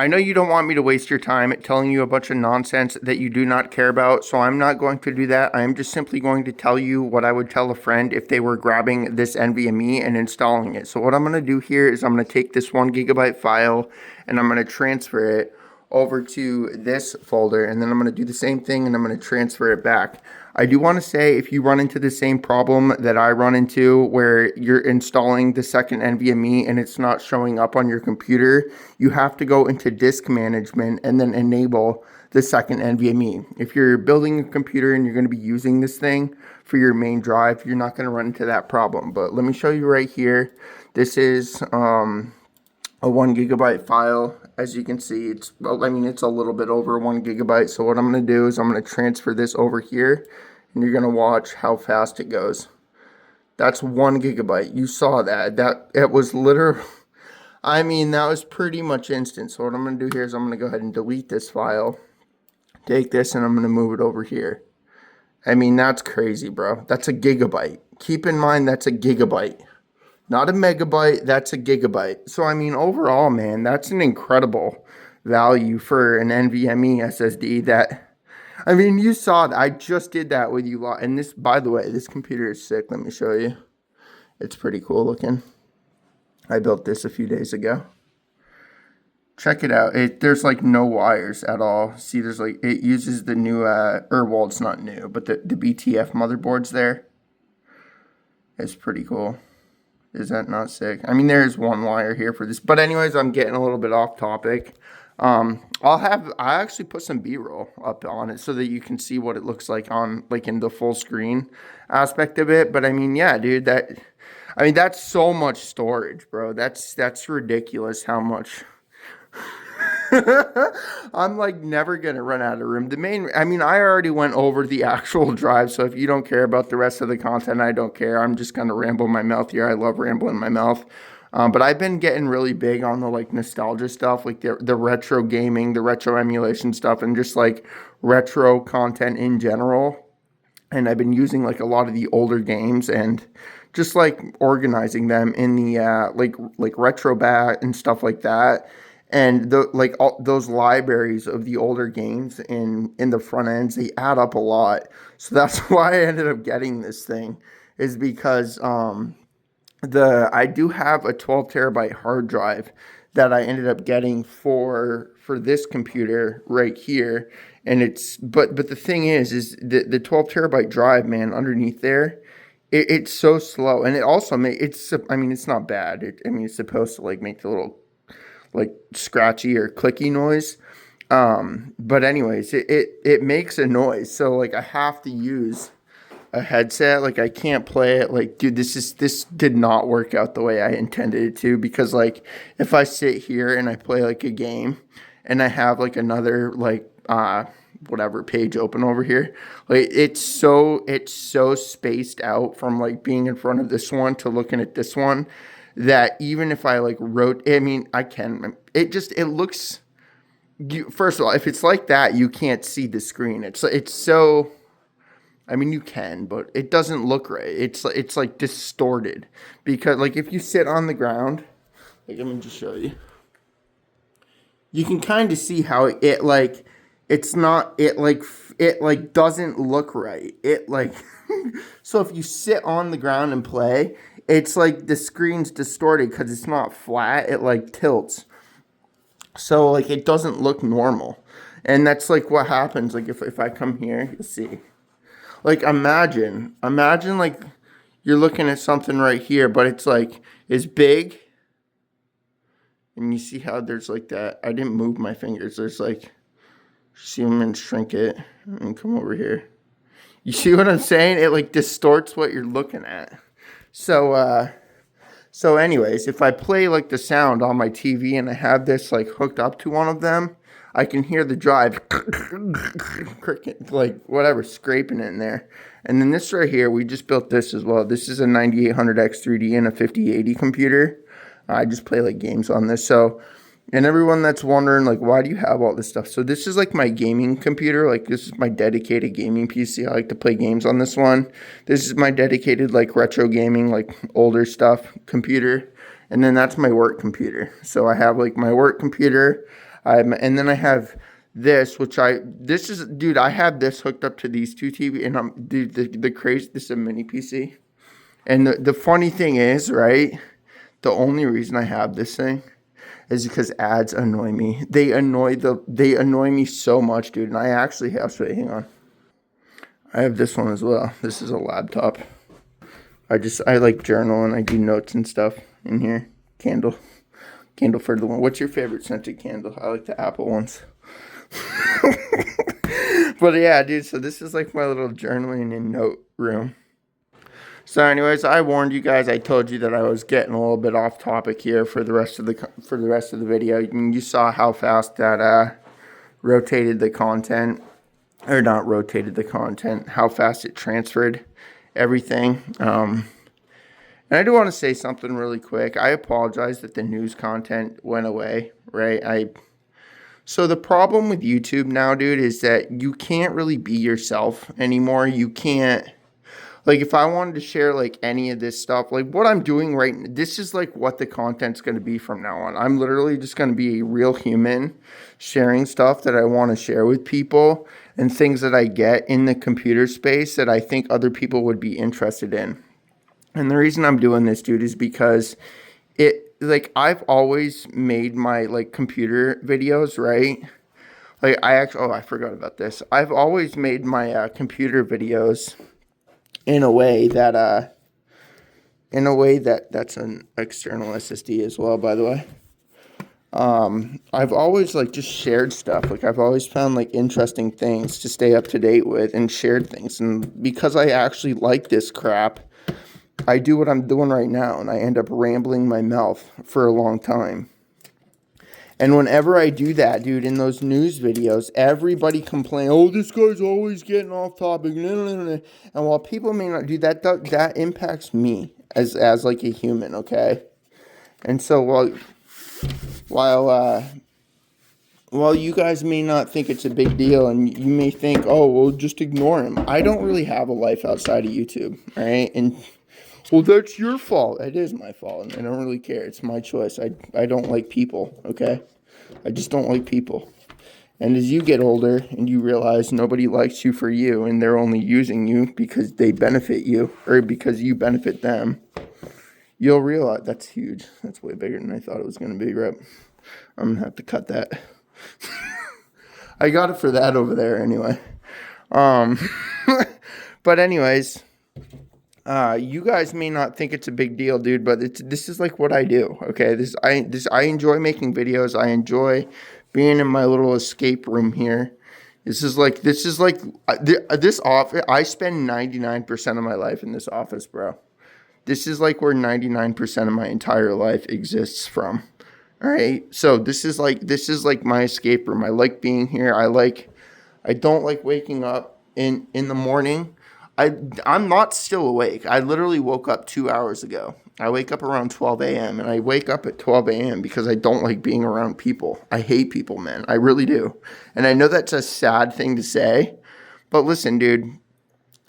I know you don't want me to waste your time telling you a bunch of nonsense that you do not care about, so I'm not going to do that. I am just simply going to tell you what I would tell a friend if they were grabbing this NVMe and installing it. So what I'm going to do here is I'm going to take this 1 GB file and I'm going to transfer it over to this folder, and then I'm going to do the same thing and I'm going to transfer it back. I do want to say, if you run into the same problem that I run into where you're installing the second NVMe and it's not showing up on your computer, you have to go into disk management and then enable the second NVMe. If you're building a computer and you're going to be using this thing for your main drive, you're not going to run into that problem. But let me show you right here. This is a 1 GB file. As you can see, it's a little bit over 1 GB. So what I'm going to do is I'm going to transfer this over here, and you're going to watch how fast it goes. That's 1 GB. You saw that. It was literally, that was pretty much instant. So what I'm going to do here is I'm going to go ahead and delete this file, take this, and I'm going to move it over here. That's crazy, bro. That's a gigabyte. Keep in mind, that's a gigabyte. Not a megabyte, that's a gigabyte. So, overall, man, that's an incredible value for an NVMe SSD that, you saw that. I just did that with you lot. And this, by the way, this computer is sick. Let me show you. It's pretty cool looking. I built this a few days ago. Check it out. There's like no wires at all. See, there's it uses the new, well, it's not new, but the BTF motherboards there. It's pretty cool. Is that not sick? There's one wire here for this. But anyways, I'm getting a little bit off topic. I actually put some B-roll up on it so that you can see what it looks like on, in the full screen aspect of it. But yeah, dude, that's so much storage, bro. That's ridiculous how much. I'm never gonna run out of room. I already went over the actual drive, so if you don't care about the rest of the content, I don't care. I'm just gonna ramble my mouth here. I love rambling my mouth. But I've been getting really big on the nostalgia stuff, the retro gaming, the retro emulation stuff, and just retro content in general. And I've been using a lot of the older games and just organizing them in the retro bat and stuff like that. And those libraries of the older games in the front ends, they add up a lot. So that's why I ended up getting this thing, is because I do have a 12 terabyte hard drive that I ended up getting for this computer right here. And but the thing is the 12 terabyte drive, man, underneath there, it's so slow. And it also it's not bad. It's supposed to make the little scratchy or clicky noise, but anyways, it makes a noise, so I have to use a headset. I can't play it. Dude, this did not work out the way I intended it to, because if I sit here and I play a game and I have another whatever page open over here, it's so spaced out from being in front of this one to looking at this one, that even if I wrote, I can, it looks, first of all, if it's like that, you can't see the screen. It's so, you can, but it doesn't look right. It's distorted, because if you sit on the ground, let me just show you. You can kind of see how it's not, it doesn't look right. So if you sit on the ground and play, it's the screen's distorted because it's not flat. It tilts. So it doesn't look normal. And that's what happens. If I come here, you'll see. Imagine you're looking at something right here, but it's big. And you see how there's that. I didn't move my fingers. There's see, I'm going to shrink it and come over here. You see what I'm saying? It distorts what you're looking at. So anyways, if I play the sound on my TV and I have this hooked up to one of them, I can hear the drive whatever, scraping in there. And then this right here, we just built this as well. This is a 9800X 3D and a 5080 computer. I just play games on this. So, and everyone that's wondering why do you have all this stuff? So this is my gaming computer. This is my dedicated gaming PC. I like to play games on this one. This is my dedicated retro gaming, older stuff computer. And then that's my work computer. So I have my work computer. And then I have this, dude, I have this hooked up to these two TV, and dude, the crazy, this is a mini PC. And the funny thing is, right, the only reason I have this thing is because ads annoy me. They annoy me so much, dude. And I actually have, wait, hang on. I have this one as well. This is a laptop. I like journal and I do notes and stuff in here. Candle for the one. What's your favorite scented candle? I like the apple ones. But yeah, dude, so this is like my little journaling and note room. So anyways, I warned you guys. I told you that I was getting a little bit off topic here for the rest of the video. I mean, you saw how fast that rotated the content, or not rotated the content, how fast it transferred everything. And I do want to say something really quick. I apologize that the news content went away, right? So the problem with YouTube now, dude, is that you can't really be yourself anymore. You can't, like, if I wanted to share, like, any of this stuff, like, what I'm doing right now, this is, like, what the content's going to be from now on. I'm literally just going to be a real human sharing stuff that I want to share with people and things that I get in the computer space that I think other people would be interested in. And the reason I'm doing this, dude, is because I've always made my, like, computer videos, right? Like, I forgot about this. I've always made my computer videos in a way that that's an external SSD as well, by the way. I've always, like, just shared stuff. Like, I've always found, like, interesting things to stay up to date with and shared things. And because I actually like this crap, I do what I'm doing right now, and I end up rambling my mouth for a long time. And whenever I do that, dude, in those news videos, everybody complains, oh, this guy's always getting off topic. And while people may not do that, that impacts me as like a human, okay? And so while you guys may not think it's a big deal, and you may think, oh, well, just ignore him. I don't really have a life outside of YouTube, all right? And well, that's your fault. It is my fault, and I don't really care. It's my choice. I don't like people, okay? I just don't like people. And as you get older and you realize nobody likes you for you, and they're only using you because they benefit you, or because you benefit them, you'll realize that's huge. That's way bigger than I thought it was going to be, right? I'm going to have to cut that. I got it for that over there anyway. But anyways, you guys may not think it's a big deal, dude, but this is like what I do. Okay, I enjoy making videos. I enjoy being in my little escape room here. This office. I spend 99% of my life in this office, bro. This is like where 99% of my entire life exists from. All right, so this is like my escape room. I like being here. I don't like waking up in the morning. I'm not still awake. I literally woke up 2 hours ago. I wake up around 12 a.m. and I wake up at 12 a.m. because I don't like being around people. I hate people, man. I really do. And I know that's a sad thing to say, but listen, dude.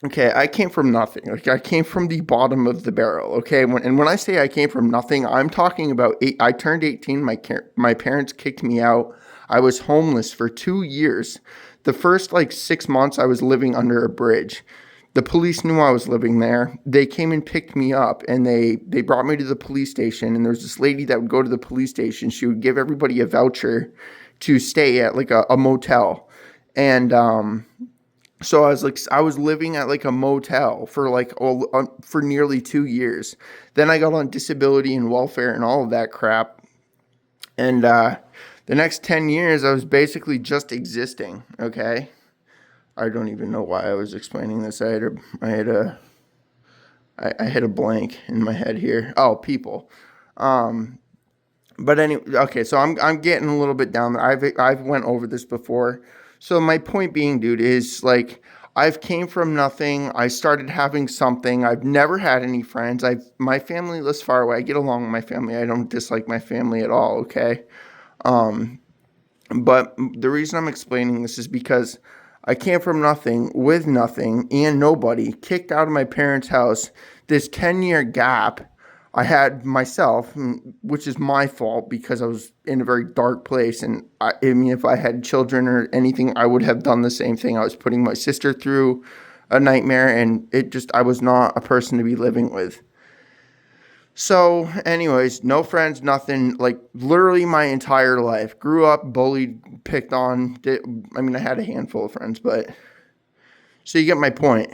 Okay, I came from nothing. Like, I came from the bottom of the barrel, okay? When I say I came from nothing, I'm talking about I turned 18. My parents kicked me out. I was homeless for 2 years. The first, 6 months, I was living under a bridge. The police knew I was living there. They came and picked me up, and they brought me to the police station. And there's this lady that would go to the police station. She would give everybody a voucher to stay at, a motel. And so I was living at, a motel for nearly 2 years. Then I got on disability and welfare and all of that crap. And the next 10 years, I was basically just existing, okay? I don't even know why I was explaining this. I had a blank in my head here. Oh, people. But anyway, okay. So I'm getting a little bit down there. I've went over this before. So my point being, dude, is I've came from nothing. I started having something. I've never had any friends. My family lives far away. I get along with my family. I don't dislike my family at all. Okay. But the reason I'm explaining this is because I came from nothing, with nothing, and nobody, kicked out of my parents' house. This 10-year gap, I had myself, which is my fault because I was in a very dark place. And I mean, if I had children or anything, I would have done the same thing. I was putting my sister through a nightmare, and I was not a person to be living with. So anyways, no friends, nothing, like literally my entire life. Grew up, bullied, picked on. I had a handful of friends, but so you get my point.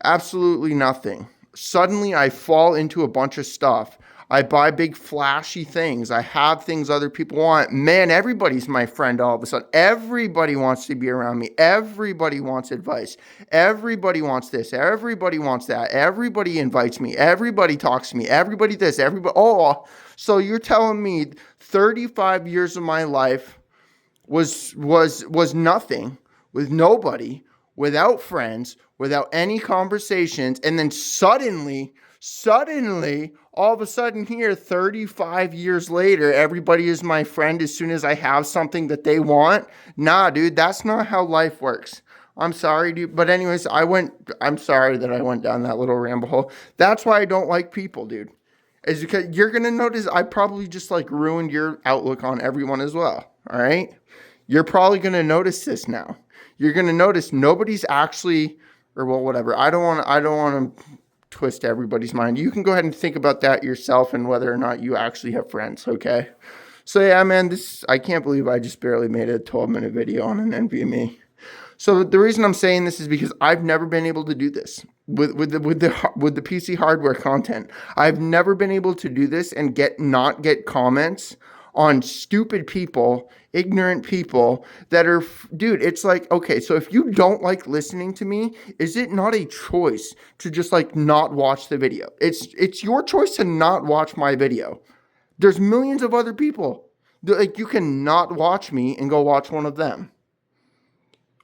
Absolutely nothing. Suddenly I fall into a bunch of stuff. I buy big flashy things. I have things other people want. Man, everybody's my friend all of a sudden. Everybody wants to be around me. Everybody wants advice. Everybody wants this. Everybody wants that. Everybody invites me. Everybody talks to me. Everybody this. Everybody. Oh, so you're telling me 35 years of my life was nothing, with nobody, without friends, without any conversations, and then suddenly, all of a sudden here, 35 years later, everybody is my friend as soon as I have something that they want? Nah, dude, that's not how life works. I'm sorry, dude. But anyways, I'm sorry that I went down that little ramble hole. That's why I don't like people, dude. Is because you're going to notice I probably just like ruined your outlook on everyone as well. All right? You're probably going to notice this now. You're going to notice nobody's actually, or well, whatever. I don't want to twist everybody's mind. You can go ahead and think about that yourself and whether or not you actually have friends, okay? So yeah, man, I can't believe I just barely made a 12-minute video on an NVMe. So the reason I'm saying this is because I've never been able to do this with the PC hardware content. I've never been able to do this and not get comments on stupid people, ignorant people that are, dude, it's like, okay, so if you don't like listening to me, is it not a choice to just like not watch the video? It's your choice to not watch my video. There's millions of other people. Like, you can not watch me and go watch one of them.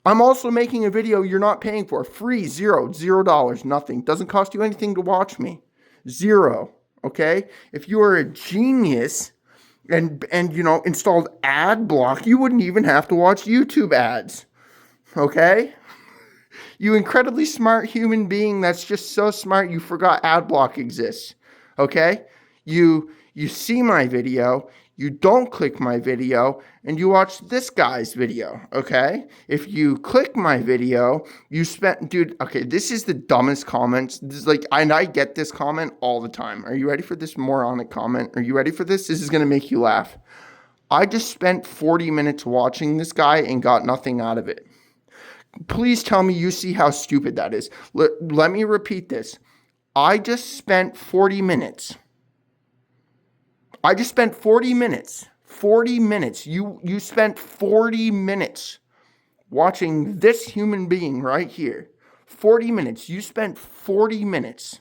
I'm also making a video you're not paying for. Free, $0, nothing. Doesn't cost you anything to watch me. $0, okay? If you are a genius and installed ad block, you wouldn't even have to watch YouTube ads, okay? You incredibly smart human being that's just so smart you forgot ad block exists, okay? You see my video, you don't click my video, and you watch this guy's video, okay? If you click my video, dude, okay, this is the dumbest comments. This is like, and I get this comment all the time. Are you ready for this moronic comment? Are you ready for this? This is going to make you laugh. I just spent 40 minutes watching this guy and got nothing out of it. Please tell me you see how stupid that is. Let me repeat this. I just spent 40 minutes. I just spent 40 minutes. 40 minutes. You spent 40 minutes watching this human being right here. 40 minutes. You spent 40 minutes.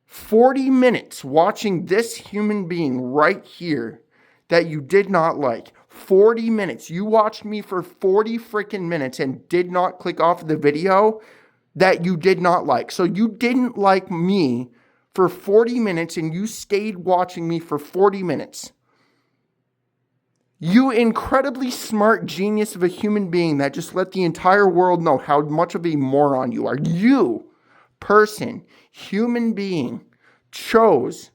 40 minutes watching this human being right here that you did not like. 40 minutes. You watched me for 40 freaking minutes and did not click off the video that you did not like. So you didn't like me for 40 minutes and you stayed watching me for 40 minutes. You incredibly smart genius of a human being that just let the entire world know how much of a moron you are. You, person, human being, chose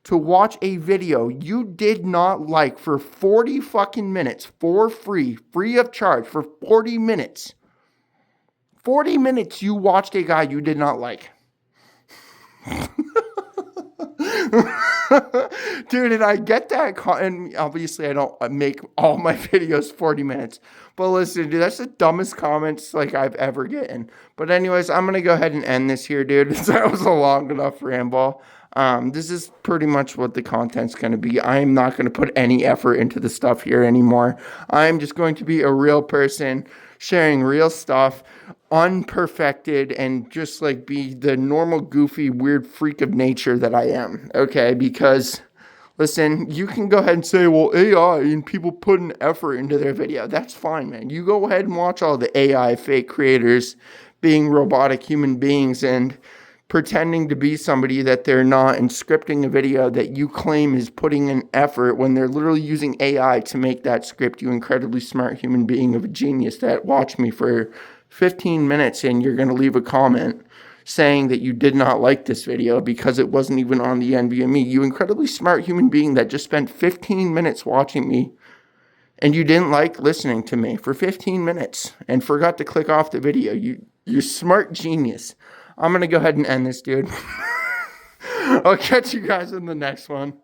to watch a video you did not like for 40 fucking minutes for free of charge for 40 minutes. 40 minutes you watched a guy you did not like. Dude, and I get that, and obviously I don't make all my videos 40 minutes, but listen, dude, that's the dumbest comments like I've ever gotten. But anyways, I'm gonna go ahead and end this here, dude. That was a long enough ramble. This is pretty much what the content's going to be. I am not going to put any effort into the stuff here anymore. I'm just going to be a real person sharing real stuff, unperfected, and just like be the normal, goofy, weird freak of nature that I am. Okay, because listen, you can go ahead and say, well, AI and people put an effort into their video. That's fine, man. You go ahead and watch all the AI fake creators being robotic human beings and pretending to be somebody that they're not and scripting a video that you claim is putting in effort when they're literally using AI to make that script. You incredibly smart human being of a genius that watched me for 15 minutes and you're going to leave a comment saying that you did not like this video because it wasn't even on the NVMe. You incredibly smart human being that just spent 15 minutes watching me, and you didn't like listening to me for 15 minutes and forgot to click off the video. You smart genius. I'm going to go ahead and end this, dude. I'll catch you guys in the next one.